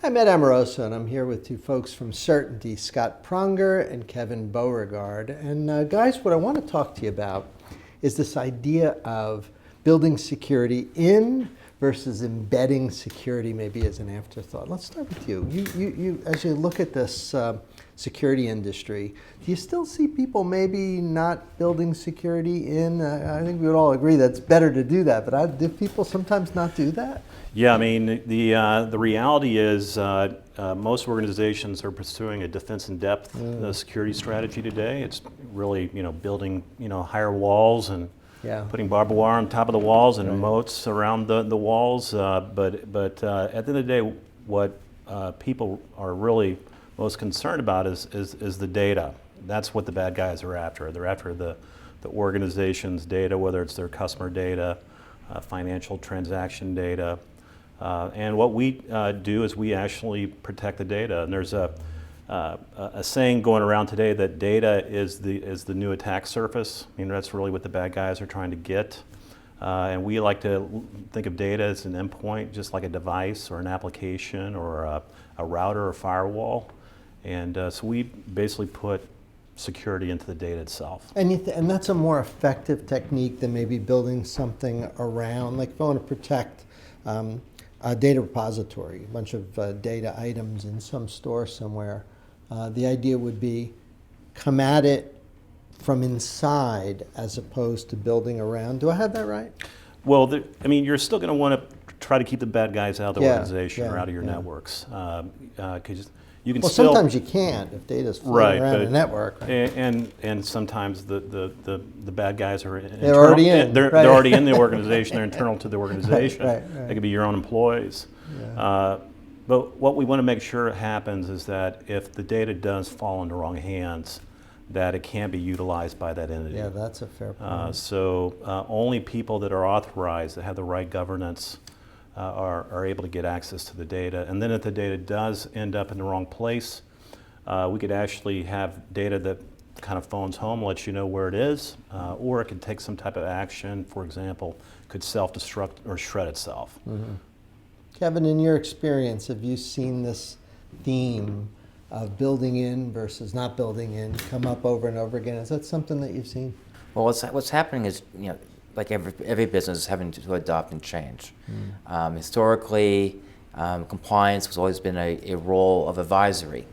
I'm Ed Amoroso, and I'm here with two folks from Certainty, Scott Pronger and Kevin Beauregard. And guys, what I want to talk to you about is this idea of building security in versus embedding security maybe as an afterthought. Let's start with you. You as you look at this security industry, do you still see people maybe not building security in? I think we would all agree that it's better to do that, but do people sometimes not do that? Yeah, I mean, the reality is most organizations are pursuing a defense in depth security strategy today. It's really, building, higher walls and putting barbed wire on top of the walls and moats around the walls. But at the end of the day, what people are really most concerned about is the data. That's what the bad guys are after. They're after the organization's data, whether it's their customer data, financial transaction data. And what we do is we actually protect the data. And there's a saying going around today that data is the new attack surface. I mean, that's really what the bad guys are trying to get. And we like to think of data as an endpoint, just like a device or an application or a router or firewall. And so we basically put security into the data itself. And that's a more effective technique than maybe building something around, like if I want to protect a data repository, a bunch of data items in some store somewhere. The idea would be come at it from inside as opposed to building around. Do I have that right? Well, you're still going to want to try to keep the bad guys out of the organization or out of your networks. Because you can still, sometimes you can't if data's floating around a network. Right? And sometimes the bad guys are they're already in. They're already in the organization. They're internal to the organization. Right. They could be your own employees. Yeah. But what we want to make sure happens is that if the data does fall into wrong hands, that it can be utilized by that entity. Yeah, that's a fair point. So only people that are authorized, that have the right governance, are able to get access to the data. And then if the data does end up in the wrong place, we could actually have data that kind of phones home, lets you know where it is, or it could take some type of action. For example, could self-destruct or shred itself. Mm-hmm. Kevin, in your experience, have you seen this theme of building in versus not building in come up over and over again? Is that something that you've seen? Well, what's happening is, like every business is having to adopt and change. Historically, compliance has always been a role of advisory,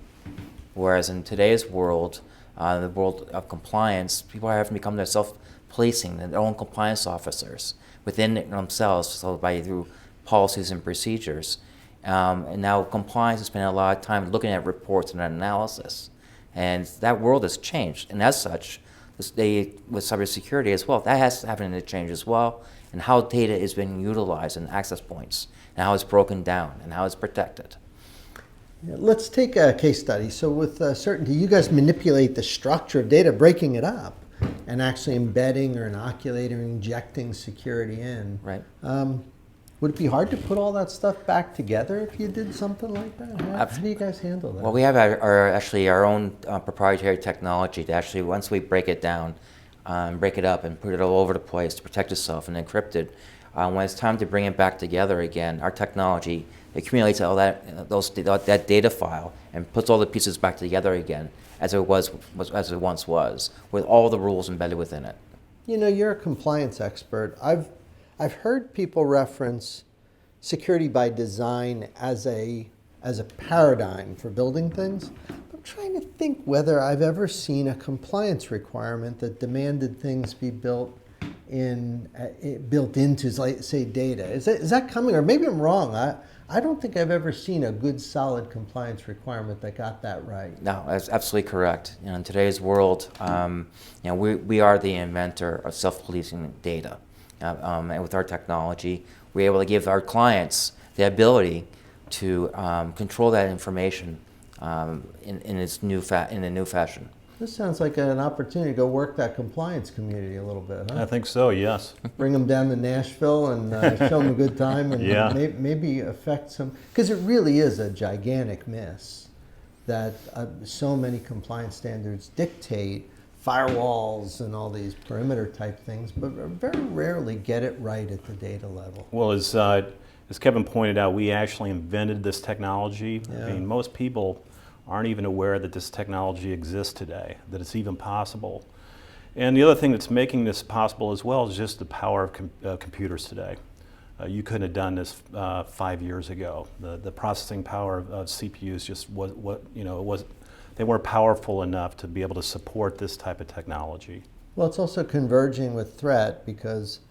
whereas in today's world, the world of compliance, people are having to become their self-policing, their own compliance officers within themselves, so through policies and procedures. And now compliance is spending a lot of time looking at reports and analysis, and that world has changed. And as such, with cybersecurity as well, that has to happen to change as well, and how data is being utilized and access points, and how it's broken down, and how it's protected. Yeah, let's take a case study. So with Certainty, you guys manipulate the structure of data, breaking it up, and actually embedding or inoculating or injecting security in. Right. Would it be hard to put all that stuff back together if you did something like that? How do you guys handle that? Well, we have our own proprietary technology to actually, once we break it down, break it up and put it all over the place to protect itself and encrypt it, when it's time to bring it back together again, our technology accumulates all that data file and puts all the pieces back together again as it once was, with all the rules embedded within it. You're a compliance expert. I've heard people reference security by design as a paradigm for building things. I'm trying to think whether I've ever seen a compliance requirement that demanded things be built into, like, say, data. Is that coming? Or maybe I'm wrong. I don't think I've ever seen a good, solid compliance requirement that got that right. No, that's absolutely correct. In today's world, we are the inventor of self-policing data. And with our technology, we're able to give our clients the ability to control that information in a new fashion. This sounds like an opportunity to go work that compliance community a little bit, huh? I think so, yes. Bring them down to Nashville and show them a good time and maybe affect some, because it really is a gigantic miss that so many compliance standards dictate firewalls and all these perimeter type things, but very rarely get it right at the data level. Well, as as Kevin pointed out, we actually invented this technology. Yeah. I mean, most people aren't even aware that this technology exists today, that it's even possible. And the other thing that's making this possible as well is just the power of computers today. You couldn't have done this 5 years ago. The processing power of CPUs just they weren't powerful enough to be able to support this type of technology. Well, it's also converging with threat because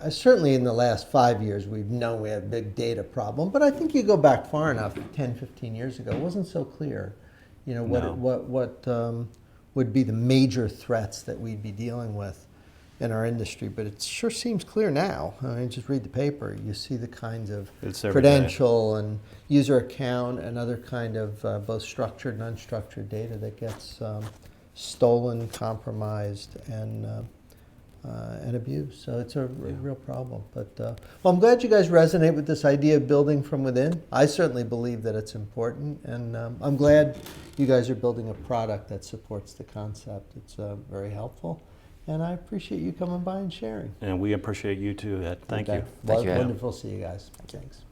certainly in the last 5 years we've known we had a big data problem, but I think you go back far enough, 10, 15 years ago, it wasn't so clear, what would be the major threats that we'd be dealing with in our industry. But it sure seems clear now. I mean, just read the paper. You see the kinds of credential and user account and other kind of both structured and unstructured data that gets stolen, compromised, and abused. So it's a real problem. But well, I'm glad you guys resonate with this idea of building from within. I certainly believe that it's important, and I'm glad you guys are building a product that supports the concept. It's very helpful, and I appreciate you coming by and sharing. And we appreciate you too, Ed. Thank you. Thank you, Ed. Wonderful to see you guys. Thanks.